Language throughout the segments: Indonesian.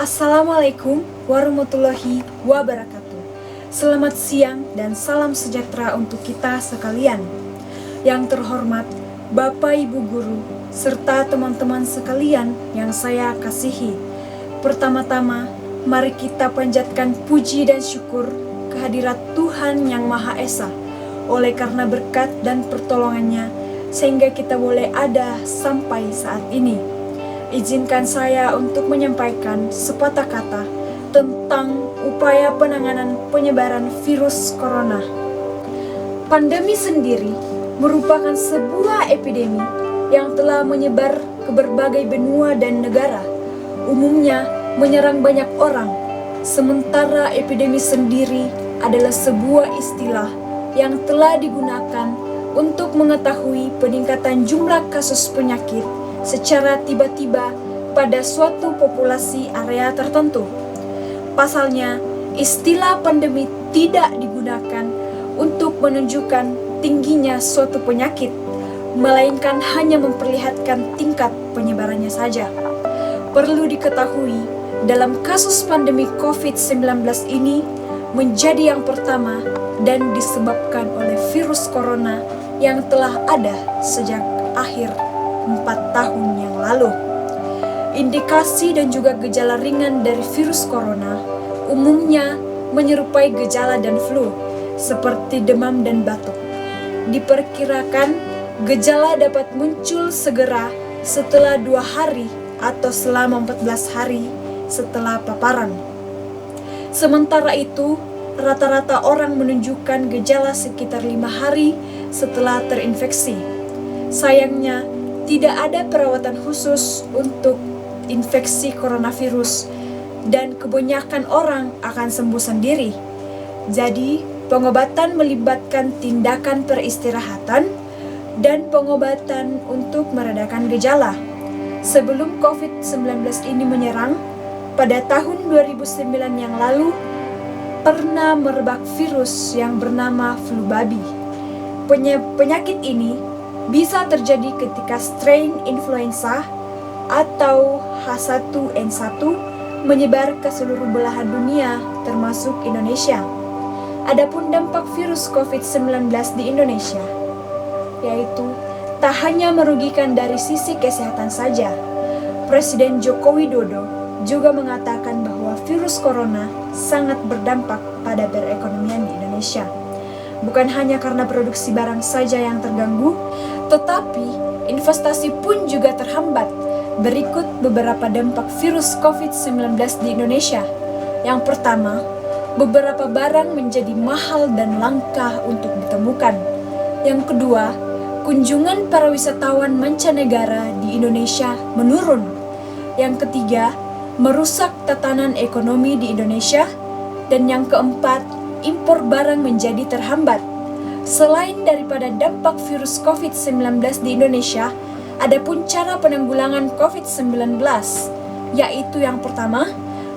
Assalamualaikum warahmatullahi wabarakatuh. Selamat siang dan salam sejahtera untuk kita sekalian. Yang terhormat Bapak Ibu Guru serta teman-teman sekalian yang saya kasihi. Pertama-tama, mari kita panjatkan puji dan syukur kehadirat Tuhan Yang Maha Esa. Oleh karena berkat dan pertolongannya, sehingga kita boleh ada sampai saat ini. Izinkan saya untuk menyampaikan sepatah kata tentang upaya penanganan penyebaran virus corona. Pandemi sendiri merupakan sebuah epidemi yang telah menyebar ke berbagai benua dan negara. Umumnya menyerang banyak orang, sementara epidemi sendiri adalah sebuah istilah yang telah digunakan untuk mengetahui peningkatan jumlah kasus penyakit secara tiba-tiba pada suatu populasi area tertentu. Pasalnya, istilah pandemi tidak digunakan untuk menunjukkan tingginya suatu penyakit, melainkan hanya memperlihatkan tingkat penyebarannya saja. Perlu diketahui, dalam kasus pandemi COVID-19 ini menjadi yang pertama dan disebabkan oleh virus corona yang telah ada sejak akhir 4 tahun yang lalu. Indikasi dan juga gejala ringan dari virus corona umumnya menyerupai gejala dan flu, seperti demam dan batuk. Diperkirakan gejala dapat muncul segera setelah 2 hari atau selama 14 hari setelah paparan. Sementara itu, rata-rata orang menunjukkan gejala sekitar 5 hari setelah terinfeksi. Sayangnya, tidak ada perawatan khusus untuk infeksi coronavirus dan kebanyakan orang akan sembuh sendiri. Jadi, pengobatan melibatkan tindakan peristirahatan dan pengobatan untuk meredakan gejala. Sebelum COVID-19 ini menyerang, pada tahun 2009 yang lalu, pernah merebak virus yang bernama flu babi. Penyakit ini bisa terjadi ketika strain influenza atau H1N1 menyebar ke seluruh belahan dunia termasuk Indonesia. Adapun dampak virus COVID-19 di Indonesia, yaitu tak hanya merugikan dari sisi kesehatan saja. Presiden Joko Widodo juga mengatakan bahwa virus corona sangat berdampak pada perekonomian di Indonesia. Bukan hanya karena produksi barang saja yang terganggu, tetapi investasi pun juga terhambat. Berikut beberapa dampak virus COVID-19 di Indonesia. Yang pertama, beberapa barang menjadi mahal dan langka untuk ditemukan. Yang kedua, kunjungan para wisatawan mancanegara di Indonesia menurun. Yang ketiga, merusak tatanan ekonomi di Indonesia. Dan yang keempat, impor barang menjadi terhambat. Selain daripada dampak virus COVID-19 di Indonesia, ada pun cara penanggulangan COVID-19, yaitu yang pertama,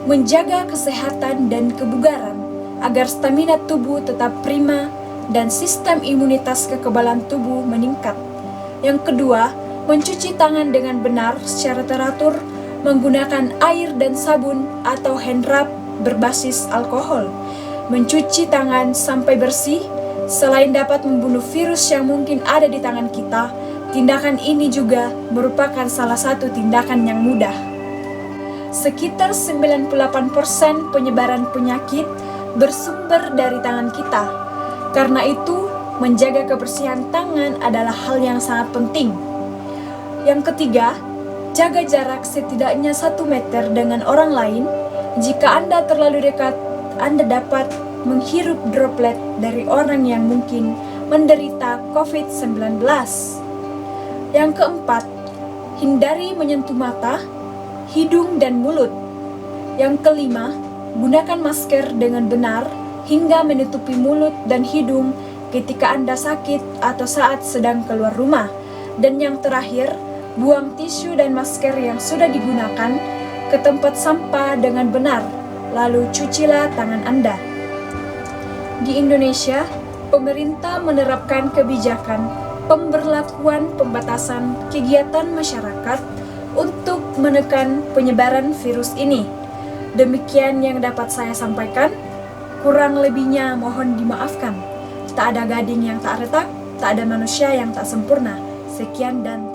menjaga kesehatan dan kebugaran agar stamina tubuh tetap prima dan sistem imunitas kekebalan tubuh meningkat. Yang kedua, mencuci tangan dengan benar secara teratur menggunakan air dan sabun atau hand rub berbasis alkohol. Mencuci tangan sampai bersih, selain dapat membunuh virus yang mungkin ada di tangan kita, tindakan ini juga merupakan salah satu tindakan yang mudah. Sekitar 98% penyebaran penyakit bersumber dari tangan kita. Karena itu, menjaga kebersihan tangan adalah hal yang sangat penting. Yang ketiga, jaga jarak setidaknya 1 meter dengan orang lain. Jika Anda terlalu dekat, Anda dapat menghirup droplet dari orang yang mungkin menderita COVID-19. Yang keempat, hindari menyentuh mata, hidung, dan mulut. Yang kelima, gunakan masker dengan benar hingga menutupi mulut dan hidung ketika Anda sakit atau saat sedang keluar rumah. Dan yang terakhir, buang tisu dan masker yang sudah digunakan ke tempat sampah dengan benar, lalu cucilah tangan Anda. Di Indonesia, pemerintah menerapkan kebijakan pemberlakuan pembatasan kegiatan masyarakat untuk menekan penyebaran virus ini. Demikian yang dapat saya sampaikan. Kurang lebihnya mohon dimaafkan. Tak ada gading yang tak retak, tak ada manusia yang tak sempurna. Sekian dan